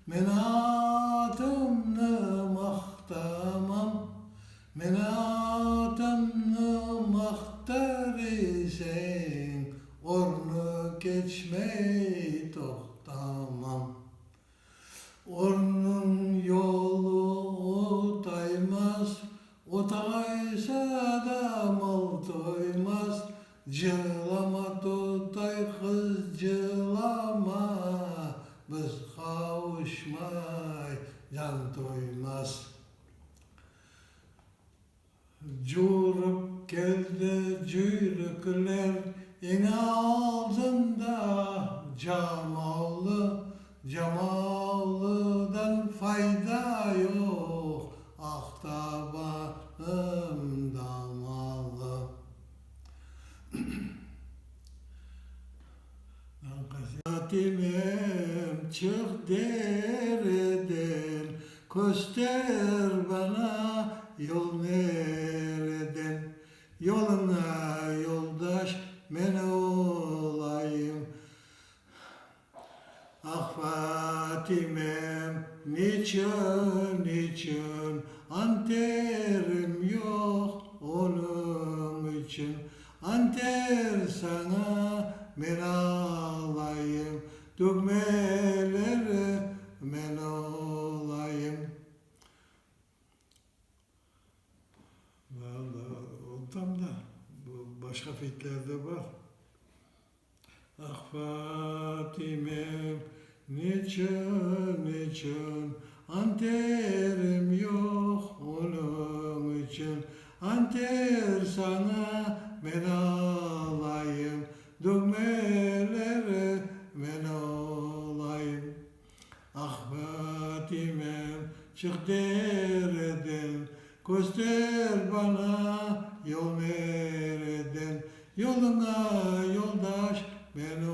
Men atamını maktamam, men atamını maktar isen, ornu geçmey toktamam. Ornun yolu otaymaz, otaysa da mal doymaz. Cılama tutay kız cılama, biz kavuşmay can doymaz. Curup geldi cüyrükler en aldında, Camalı'dan fayda yok, ah tabanım damalı. Fatimem çık dereden, göster bana yol nereden. Yoluna yoldaş men olayım. Ah Fatimem niçin anterim yok onun için. Anter sana men alayım, dökmeleri men olayım. Vallahi o tam da bu başka fiillerde var. Ah Fatimem niçin anterim yok onun için. Anter sana men alayım, dökmeleri men olayım. Ah Fatimem çık dereden, göster bana yol nereden. Yoluna yoldaş men